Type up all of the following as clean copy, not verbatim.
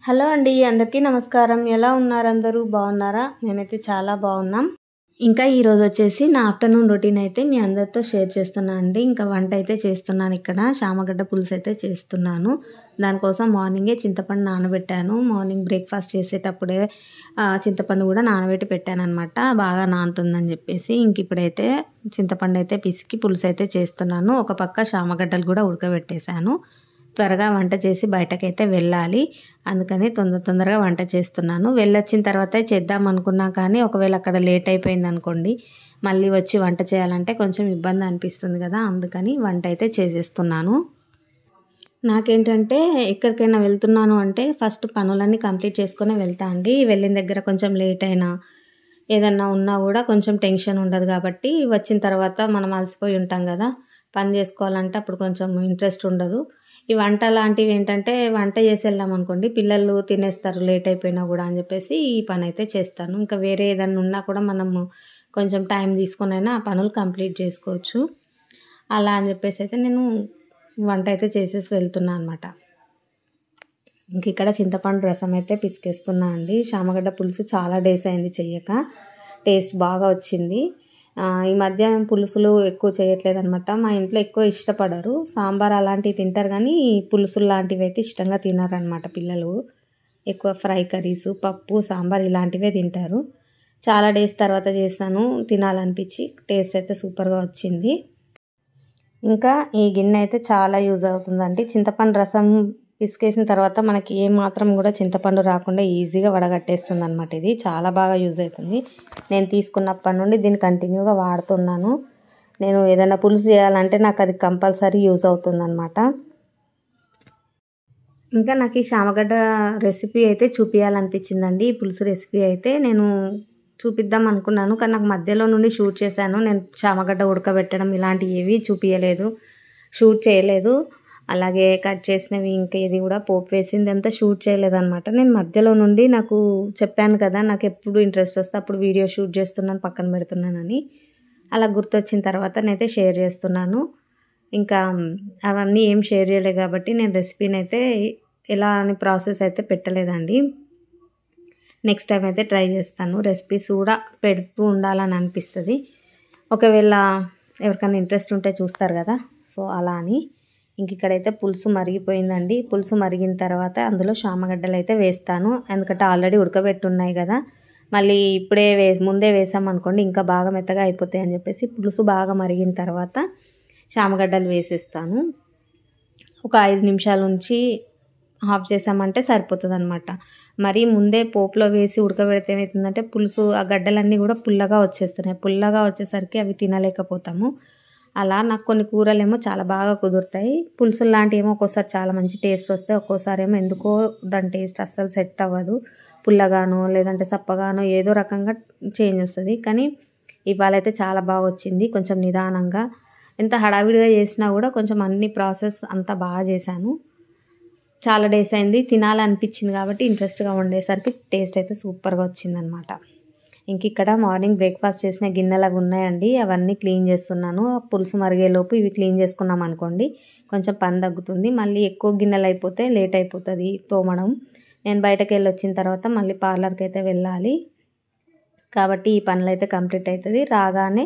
Hello అండి. అందరికీ నమస్కారం. ఎలా ఉన్నారు అందరూ? బాగున్నారా? మేమైతే చాలా బాగున్నాం. ఇంకా ఈరోజొచ్చేసి నా ఆఫ్టర్‌నూన్ రొటీన్ అయితే మీ అందరితో షేర్ చేస్తున్నా అండి. ఇంకా వంట అయితే చేస్తున్నాను ఇక్కడ. శామగడ్డ పులుసైతే చేస్తున్నాను. దానికోసం మార్నింగే చింతపండు నానబెట్టాను. మార్నింగ్ బ్రేక్‌ఫాస్ట్ చేసేటప్పుడే చింతపండు కూడా నానబెట్టి పెట్టాననమాట. బాగా నానుతుందని చెప్పేసి. ఇంకిప్పుడైతే చింతపండయితే పిసికి పులుసైతే చేస్తున్నాను. ఒక పక్క శామగడ్డలు కూడా ఉడకబెట్టేశాను. త్వరగా వంట చేసి బయటకైతే వెళ్ళాలి. అందుకని తొందరగా వంట చేస్తున్నాను. వెళ్ళొచ్చిన తర్వాతే చేద్దాం అనుకున్నా కానీ ఒకవేళ అక్కడ లేట్ అయిపోయిందనుకోండి, మళ్ళీ వచ్చి వంట చేయాలంటే కొంచెం ఇబ్బంది అనిపిస్తుంది కదా! అందుకని వంట అయితే చేసేస్తున్నాను. నాకేంటంటే ఎక్కడికైనా వెళ్తున్నాను అంటే ఫస్ట్ పనులన్నీ కంప్లీట్ చేసుకొనే వెళ్తా అండి. వెళ్ళిన దగ్గర కొంచెం లేట్ అయినా, ఏదన్నా ఉన్నా కూడా కొంచెం టెన్షన్ ఉండదు కాబట్టి వచ్చిన తర్వాత మనం అలసిపోయి ఉంటాం కదా! పని చేసుకోవాలంటే అప్పుడు కొంచెం ఇంట్రెస్ట్ ఉండదు. ఈ వంట లాంటివి ఏంటంటే వంట చేసి వెళ్ళామనుకోండి పిల్లలు తినేస్తారు లేట్ అయిపోయినా కూడా అని చెప్పేసి ఈ పని అయితే చేస్తాను. ఇంకా వేరే ఏదన్నా ఉన్నా కూడా మనము కొంచెం టైం తీసుకొనైనా ఆ పనులు కంప్లీట్ చేసుకోవచ్చు. అలా అని చెప్పేసి అయితే నేను వంట అయితే చేసేసి వెళ్తున్నా అనమాట. ఇంక ఇక్కడ చింతపండు రసం అయితే పిసికేస్తున్నా అండి. శామగడ్డ పులుసు చాలా డేస్ అయింది చెయ్యక. టేస్ట్ బాగా వచ్చింది. ఈ మధ్య పులుసులు ఎక్కువ చేయట్లేదనమాట. మా ఇంట్లో ఎక్కువ ఇష్టపడరు. సాంబార్ అలాంటివి తింటారు కానీ పులుసులు లాంటివి అయితే ఇష్టంగా తినరనమాట పిల్లలు. ఎక్కువ ఫ్రై కర్రీస్, పప్పు, సాంబార్ ఇలాంటివే తింటారు. చాలా డేస్ తర్వాత చేశాను. తినాలనిపించి టేస్ట్ అయితే సూపర్‌గా వచ్చింది. ఇంకా ఈ గిన్నె అయితే చాలా యూజ్ అవుతుందండి. చింతపండు రసం పిసికేసిన తర్వాత మనకి ఏ మాత్రం కూడా చింతపండు రాకుండా ఈజీగా వడగట్టేస్తుందనమాట ఇది. చాలా బాగా యూజ్ అవుతుంది. నేను తీసుకున్నప్పటి నుండి దీన్ని కంటిన్యూగా వాడుతున్నాను. నేను ఏదైనా పులుసు చేయాలంటే నాకు అది కంపల్సరీ యూజ్ అవుతుందనమాట. ఇంకా నాకు ఈ శామగడ్డ రెసిపీ అయితే చూపియాలనిపించిందండి. ఈ పులుసు రెసిపీ అయితే నేను చూపిద్దాం అనుకున్నాను. కానీ నాకు మధ్యలో నుండి షూట్ చేశాను. నేను శామగడ్డ ఉడకబెట్టడం ఇలాంటివి ఏవి చూపియలేదు. షూట్ చేయలేదు. అలాగే కట్ చేసినవి ఇంకా ఇది కూడా పోపు వేసిందంతా షూట్ చేయలేదనమాట. నేను మధ్యలో నుండి నాకు చెప్పాను కదా! నాకు ఎప్పుడు ఇంట్రెస్ట్ వస్తే అప్పుడు వీడియో షూట్ చేస్తున్నాను, పక్కన పెడుతున్నానని. అలా గుర్తొచ్చిన తర్వాత నేనైతే షేర్ చేస్తున్నాను. ఇంకా అవన్నీ ఏం షేర్ చేయలే కాబట్టి నేను రెసిపీని అయితే ఎలా అని ప్రాసెస్ అయితే పెట్టలేదండి. నెక్స్ట్ టైం అయితే ట్రై చేస్తాను. రెసిపీస్ కూడా పెడుతూ ఉండాలని అనిపిస్తుంది. ఒకవేళ ఎవరికైనా ఇంట్రెస్ట్ ఉంటే చూస్తారు కదా! సో అలా అని. ఇంక ఇక్కడైతే పులుసు మరిగిపోయిందండి. పులుసు మరిగిన తర్వాత అందులో శామగడ్డలు అయితే వేస్తాను. ఎందుకంటే ఆల్రెడీ ఉడకబెట్టి ఉన్నాయి కదా! మళ్ళీ ఇప్పుడే ముందే వేసామనుకోండి ఇంకా బాగా మెత్తగా అయిపోతాయి అని చెప్పేసి పులుసు బాగా మరిగిన తర్వాత శామగడ్డలు వేసేస్తాను. ఒక 5 నిమిషాల నుంచి ఆఫ్ చేసామంటే సరిపోతుందనమాట. మరి ముందే పోపులో వేసి ఉడకబెడితే ఏమవుతుందంటే పులుసు ఆ గడ్డలన్నీ కూడా పుల్లగా వచ్చేస్తున్నాయి. పుల్లగా వచ్చేసరికి అవి తినలేకపోతాము. అలా నాకు కొన్ని కూరలేమో చాలా బాగా కుదురుతాయి. పులుసులు లాంటివి ఏమో ఒక్కోసారి చాలా మంచి టేస్ట్ వస్తాయి. ఒక్కోసారి ఏమో ఎందుకో దాని టేస్ట్ అస్సలు సెట్ అవ్వదు. పుల్లగానో లేదంటే సప్పగానో ఏదో రకంగా చేంజ్ వస్తుంది. కానీ ఇవాళైతే చాలా బాగా వచ్చింది. కొంచెం నిదానంగా ఎంత హడావిడిగా చేసినా కూడా కొంచెం అన్ని ప్రాసెస్ అంతా బాగా చేశాను. చాలా డేస్ అయింది తినాలనిపించింది కాబట్టి ఇంట్రెస్ట్గా వండేసరికి టేస్ట్ అయితే సూపర్గా వచ్చిందనమాట. ఇంక ఇక్కడ మార్నింగ్ బ్రేక్ఫాస్ట్ చేసిన గిన్నెలు అవి ఉన్నాయండి. అవన్నీ క్లీన్ చేస్తున్నాను. పులుసు మరిగేలోపు ఇవి క్లీన్ చేసుకున్నాం అనుకోండి కొంచెం పని తగ్గుతుంది. మళ్ళీ ఎక్కువ గిన్నెలు అయిపోతే లేట్ అయిపోతుంది తోమడం. నేను బయటకు వెళ్ళి వచ్చిన తర్వాత మళ్ళీ పార్లర్కి అయితే వెళ్ళాలి కాబట్టి ఈ పనులు అయితే కంప్లీట్ అవుతుంది. రాగానే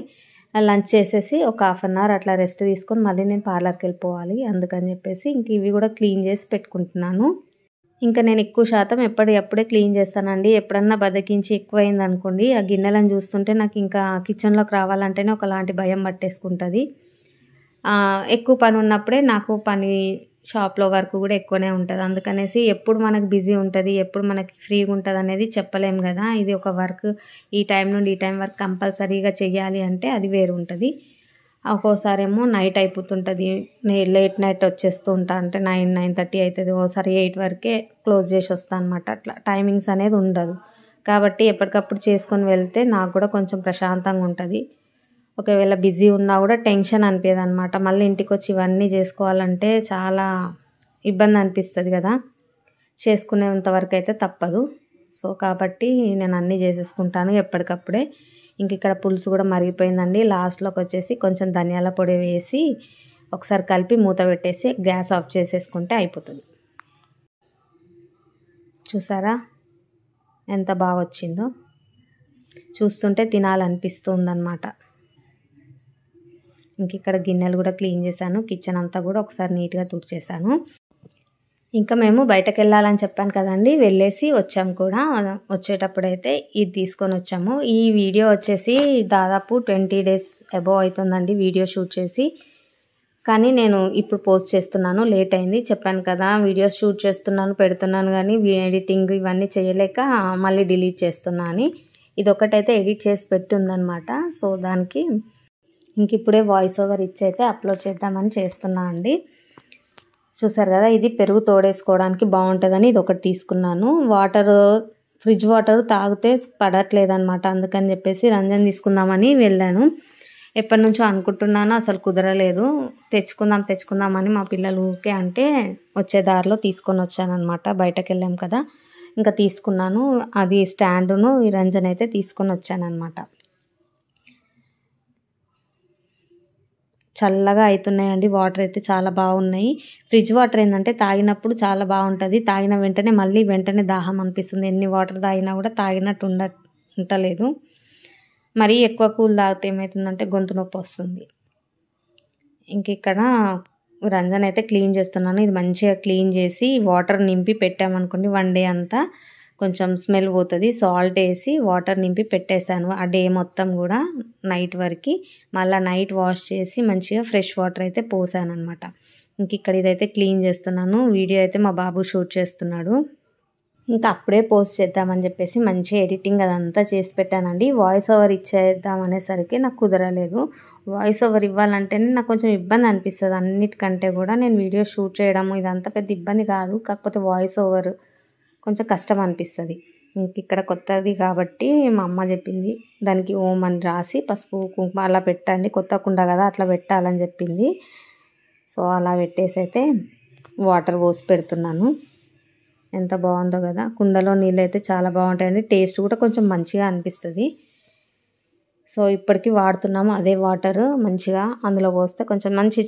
లంచ్ చేసేసి ఒక హాఫ్ అన్ అవర్ అట్లా రెస్ట్ తీసుకొని మళ్ళీ నేను పార్లర్కి వెళ్ళిపోవాలి. అందుకని చెప్పేసి ఇంక ఇవి కూడా క్లీన్ చేసి పెట్టుకుంటున్నాను. ఇంకా నేను ఎక్కువ శాతం ఎప్పటికప్పుడే క్లీన్ చేస్తానండి. ఎప్పుడన్నా బద్దకించి ఎక్కువైంది అనుకోండి ఆ గిన్నెలను చూస్తుంటే నాకు ఇంకా కిచెన్లోకి రావాలంటేనే ఒకలాంటి భయం పట్టేసుకుంటుంది. ఎక్కువ పని ఉన్నప్పుడే నాకు పని షాప్లో వర్క్ కూడా ఎక్కువనే ఉంటుంది. అందుకనేసి ఎప్పుడు మనకు బిజీ ఉంటుంది, ఎప్పుడు మనకి ఫ్రీగా ఉంటుంది అనేది చెప్పలేము కదా! ఇది ఒక వర్క్ ఈ టైం నుండి ఈ టైం వరకు కంపల్సరీగా చెయ్యాలి అంటే అది వేరు ఉంటుంది. ఒక్కోసారి ఏమో నైట్ అయిపోతుంటుంది. లేట్ నైట్ వచ్చేస్తూ ఉంటా. అంటే 9, 9:30 అవుతుంది. ఓసారి 8 వరకే క్లోజ్ చేసి వస్తాను అనమాట. అట్లా టైమింగ్స్ అనేది ఉండదు. కాబట్టి ఎప్పటికప్పుడు చేసుకొని వెళ్తే నాకు కూడా కొంచెం ప్రశాంతంగా ఉంటుంది. ఒకవేళ బిజీ ఉన్నా కూడా టెన్షన్ అనిపించదు అనమాట. మళ్ళీ ఇంటికి వచ్చి ఇవన్నీ చేసుకోవాలంటే చాలా ఇబ్బంది అనిపిస్తుంది కదా! చేసుకునేంత వరకు అయితే తప్పదు. సో కాబట్టి నేను అన్నీ చేసేసుకుంటాను ఎప్పటికప్పుడే. ఇంక ఇక్కడ పులుసు కూడా మరిగిపోయిందండి. లాస్ట్లోకి వచ్చేసి కొంచెం ధనియాల పొడి వేసి ఒకసారి కలిపి మూత పెట్టేసి గ్యాస్ ఆఫ్ చేసేసుకుంటే అయిపోతుంది. చూసారా ఎంత బాగా వచ్చిందో, చూస్తుంటే తినాలనిపిస్తుందన్నమాట. ఇంక ఇక్కడ గిన్నెలు కూడా క్లీన్ చేశాను, కిచెన్ అంతా కూడా ఒకసారి నీట్గా తుడిచేసాను. ఇంకా మేము బయటకు వెళ్ళాలని చెప్పాను కదండి, వెళ్ళేసి వచ్చాము కూడా. వచ్చేటప్పుడైతే ఇది తీసుకొని వచ్చాము. ఈ వీడియో వచ్చేసి దాదాపు 20 days అబోవ్ అవుతుందండి వీడియో షూట్ చేసి. కానీ నేను ఇప్పుడు పోస్ట్ చేస్తున్నాను, లేట్ అయింది చెప్పాను కదా. వీడియోస్ షూట్ చేస్తున్నాను, పెడుతున్నాను, కానీ ఎడిటింగ్ ఇవన్నీ చేయలేక మళ్ళీ డిలీట్ చేస్తున్నా అని. ఇది ఒకటైతే ఎడిట్ చేసి పెట్టుందనమాట. సో దానికి ఇంక ఇప్పుడే వాయిస్ ఓవర్ ఇచ్చి అయితే అప్లోడ్ చేద్దామని చేస్తున్నా అండి. చూసారు కదా, ఇది పెరుగు తోడేసుకోవడానికి బాగుంటుందని ఇది ఒకటి తీసుకున్నాను. ఫ్రిడ్జ్ వాటర్ తాగితే పడట్లేదనమాట, అందుకని చెప్పేసి రంజన్ తీసుకుందామని వెళ్ళాను. ఎప్పటి నుంచో అనుకుంటున్నాను, అసలు కుదరలేదు. తెచ్చుకుందామని మా పిల్లలు ఊరికే అంటే వచ్చే దారిలో తీసుకొని వచ్చానమాట. బయటకు వెళ్ళాం కదా, ఇంకా తీసుకున్నాను. అది స్టాండును ఈ రంజన్ అయితే తీసుకొని వచ్చానమాట. చల్లగా అవుతున్నాయండి, వాటర్ అయితే చాలా బాగున్నాయి. ఫ్రిడ్జ్ వాటర్ ఏంటంటే తాగినప్పుడు చాలా బాగుంటుంది, తాగిన వెంటనే దాహం అనిపిస్తుంది. ఎన్ని వాటర్ తాగినా కూడా తాగినట్టు ఉండలేదు. మరీ ఎక్కువ కూల్ తాగితే ఏమవుతుందంటే గొంతు నొప్పి వస్తుంది. ఇంక ఇక్కడ రంజన్ అయితే క్లీన్ చేస్తున్నాను. ఇది మంచిగా క్లీన్ చేసి వాటర్ నింపి పెట్టామనుకోండి, 1 day అంతా కొంచెం స్మెల్ పోతుంది. సాల్ట్ వేసి వాటర్ నింపి పెట్టేశాను ఆ డే మొత్తం కూడా, నైట్ వరకు. మళ్ళీ నైట్ వాష్ చేసి మంచిగా ఫ్రెష్ వాటర్ అయితే పోసాను అనమాట. ఇంక ఇక్కడ ఇదైతే క్లీన్ చేస్తున్నాను. వీడియో అయితే మా బాబు షూట్ చేస్తున్నాడు. ఇంకా అప్పుడే పోస్ట్ చేద్దామని చెప్పేసి మంచిగా ఎడిటింగ్ అదంతా చేసి పెట్టానండి. వాయిస్ ఓవర్ ఇచ్చేద్దాం అనేసరికి నాకు కుదరలేదు. వాయిస్ ఓవర్ ఇవ్వాలంటేనే నాకు కొంచెం ఇబ్బంది అనిపిస్తుంది. అన్నిటికంటే కూడా నేను వీడియో షూట్ చేయడము ఇదంతా పెద్ద ఇబ్బంది కాదు, కాకపోతే వాయిస్ ఓవర్ కొంచెం కష్టం అనిపిస్తుంది. ఇంక ఇక్కడ కొత్తది కాబట్టి మా అమ్మ చెప్పింది, దానికి ఓం అని రాసి పసుపు కుంకుమ అలా పెట్టండి, కొత్త కుండ కదా అట్లా పెట్టాలని చెప్పింది. సో అలా పెట్టేసి అయితే వాటర్ పోసి పెడుతున్నాను. ఎంత బాగుందో కదా, కుండలో నీళ్ళు అయితే చాలా బాగుంటాయండి, టేస్ట్ కూడా కొంచెం మంచిగా అనిపిస్తుంది. సో ఇప్పటికీ వాడుతున్నాము అదే వాటర్. మంచిగా అందులో పోస్తే కొంచెం మంచి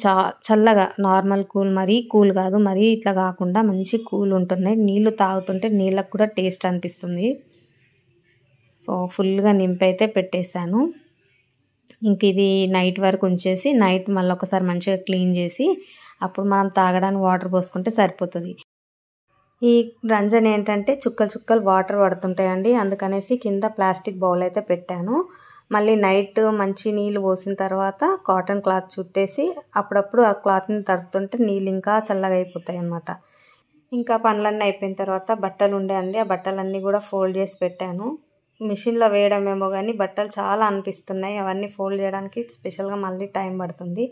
చల్లగా నార్మల్ కూల్, మరీ కూల్ కాదు, మరీ ఇట్లా కాకుండా మంచి కూల్ ఉంటున్నాయి. నీళ్ళు తాగుతుంటే నీళ్ళకు కూడా టేస్ట్ అనిపిస్తుంది. సో ఫుల్గా నింపి అయితే పెట్టేశాను. ఇంక ఇది నైట్ వరకు ఉంచేసి నైట్ మళ్ళీ ఒకసారి మంచిగా క్లీన్ చేసి అప్పుడు మనం తాగడానికి వాటర్ పోసుకుంటే సరిపోతుంది. ఈ రంజన్ ఏంటంటే చుక్కలు వాటర్ పడుతుంటాయండి, అందుకనేసి కింద ప్లాస్టిక్ బౌల్ అయితే పెట్టాను. మళ్ళీ నైట్ మంచి నీళ్ళు పోసిన తర్వాత కాటన్ క్లాత్ చుట్టేసి అప్పుడప్పుడు ఆ క్లాత్ని తడుపుతుంటే నీళ్ళు ఇంకా చల్లగా అయిపోతాయి అన్నమాట. ఇంకా పనులన్నీ అయిపోయిన తర్వాత బట్టలు ఉండేయండి, ఆ బట్టలన్నీ కూడా ఫోల్డ్ చేసి పెట్టాను. మిషన్లో వేయడమేమో కానీ బట్టలు చాలా అనిపిస్తున్నాయి, అవన్నీ ఫోల్డ్ చేయడానికి స్పెషల్గా మళ్ళీ టైం పడుతుంది.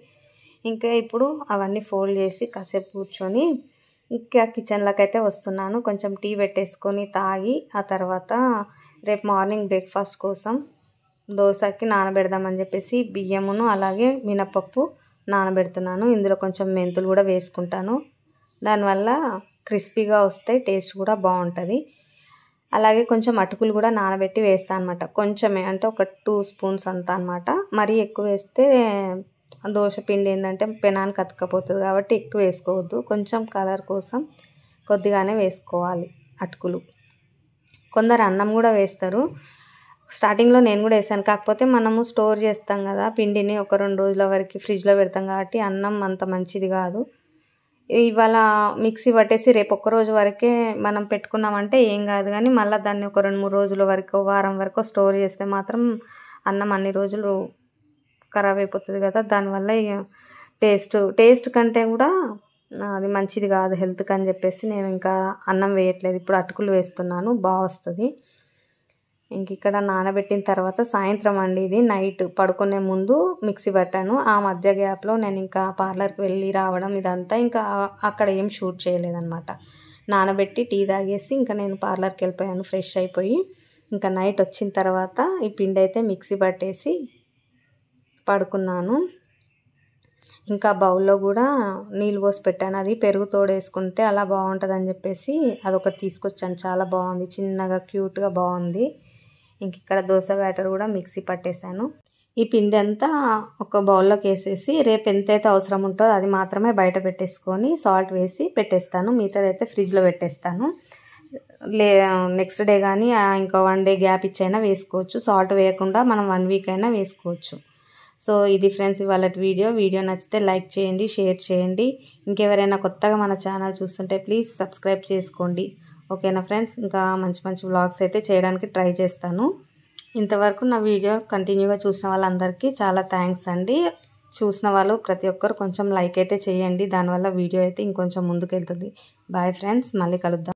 ఇంకా ఇప్పుడు అవన్నీ ఫోల్డ్ చేసి కాసేపు కూర్చొని ఇంకా కిచెన్లోకి అయితే వస్తున్నాను. కొంచెం టీ పెట్టేసుకొని తాగి ఆ తర్వాత రేపు మార్నింగ్ బ్రేక్ఫాస్ట్ కోసం దోశకి నానబెడదామని చెప్పేసి బియ్యమును అలాగే మినపప్పు నానబెడుతున్నాను. ఇందులో కొంచెం మెంతులు కూడా వేసుకుంటాను, దానివల్ల క్రిస్పీగా వస్తాయి, టేస్ట్ కూడా బాగుంటుంది. అలాగే కొంచెం అటుకులు కూడా నానబెట్టి వేస్తాను అనమాట, కొంచెమే అంటే ఒక 2 spoons అంతా అనమాట. మరీ ఎక్కువ వేస్తే దోశ పిండి ఏంటంటే పెనానికి అతుక్కపోతుంది కాబట్టి ఎక్కువ వేసుకోవద్దు, కొంచెం కలర్ కోసం కొద్దిగానే వేసుకోవాలి అటుకులు. కొందరు అన్నం కూడా వేస్తారు, స్టార్టింగ్లో నేను కూడా వేసాను. కాకపోతే మనము స్టోర్ చేస్తాం కదా పిండిని, ఒక 2 రోజుల వరకు ఫ్రిడ్జ్లో పెడతాం కాబట్టి అన్నం అంత మంచిది కాదు. ఇవాళ మిక్సీ పట్టేసి రేపు ఒక్కరోజు వరకే మనం పెట్టుకున్నామంటే ఏం కాదు, కానీ మళ్ళీ దాన్ని ఒక 2-3 రోజుల వరకు, వారం వరకు స్టోర్ చేస్తే మాత్రం అన్నం అన్ని రోజులు ఖరాబ్ అయిపోతుంది కదా. దానివల్ల టేస్ట్ కంటే కూడా అది మంచిది కాదు హెల్త్కి అని చెప్పేసి నేను ఇంకా అన్నం వేయట్లేదు, ఇప్పుడు అటుకులు వేస్తున్నాను, బాగా వస్తుంది. ఇంక ఇక్కడ నానబెట్టిన తర్వాత సాయంత్రం అండి, ఇది నైట్ పడుకునే ముందు మిక్సీ పట్టాను. ఆ మధ్య గ్యాప్లో నేను ఇంకా పార్లర్కి వెళ్ళి రావడం ఇదంతా ఇంకా అక్కడ ఏం షూట్ చేయలేదన్నమాట. నానబెట్టి టీ తాగేసి ఇంకా నేను పార్లర్కి వెళ్ళిపోయాను ఫ్రెష్ అయిపోయి. ఇంకా నైట్ వచ్చిన తర్వాత ఈ పిండి అయితే మిక్సీ పట్టేసి పడుకున్నాను. ఇంకా బౌల్లో కూడా నీళ్ళు పోసి పెట్టాను, అది పెరుగు తోడేసుకుంటే అలా బాగుంటుందని చెప్పేసి అదొకటి తీసుకొచ్చాను, చాలా బాగుంది, చిన్నగా క్యూట్గా బాగుంది. ఇంక ఇక్కడ దోశ బ్యాటర్ కూడా మిక్సీ పట్టేశాను. ఈ పిండి అంతా ఒక బౌల్లోకి వేసేసి రేపు ఎంతైతే అవసరం ఉంటుందో అది మాత్రమే బయట పెట్టేసుకొని సాల్ట్ వేసి పెట్టేస్తాను, మిగతాదైతే ఫ్రిడ్జ్లో పెట్టేస్తాను. నెక్స్ట్ డే కానీ ఇంకా 1 డే గ్యాప్ ఇచ్చైనా వేసుకోవచ్చు. సాల్ట్ వేయకుండా మనం 1 వీక్ అయినా వేసుకోవచ్చు. సో ఇది ఫ్రెండ్స్ ఇవాళ వీడియో నచ్చితే లైక్ చేయండి, షేర్ చేయండి. ఇంకెవరైనా కొత్తగా మన ఛానల్ చూస్తుంటే ప్లీజ్ సబ్స్క్రైబ్ చేసుకోండి. ఓకేనా ఫ్రెండ్స్, ఇంకా మంచి మంచి వ్లాగ్స్ అయితే చేయడానికి ట్రై చేస్తాను. ఇంతవరకు నా వీడియో కంటిన్యూగా చూసిన వాళ్ళందరికీ చాలా థ్యాంక్స్ అండి. చూసిన వాళ్ళు ప్రతి ఒక్కరు కొంచెం లైక్ అయితే చేయండి. దానివల్ల వీడియో అయితే ఇంకొంచెం ముందుకు వెళ్తుంది. బాయ్ ఫ్రెండ్స్, మళ్ళీ కలుద్దాం.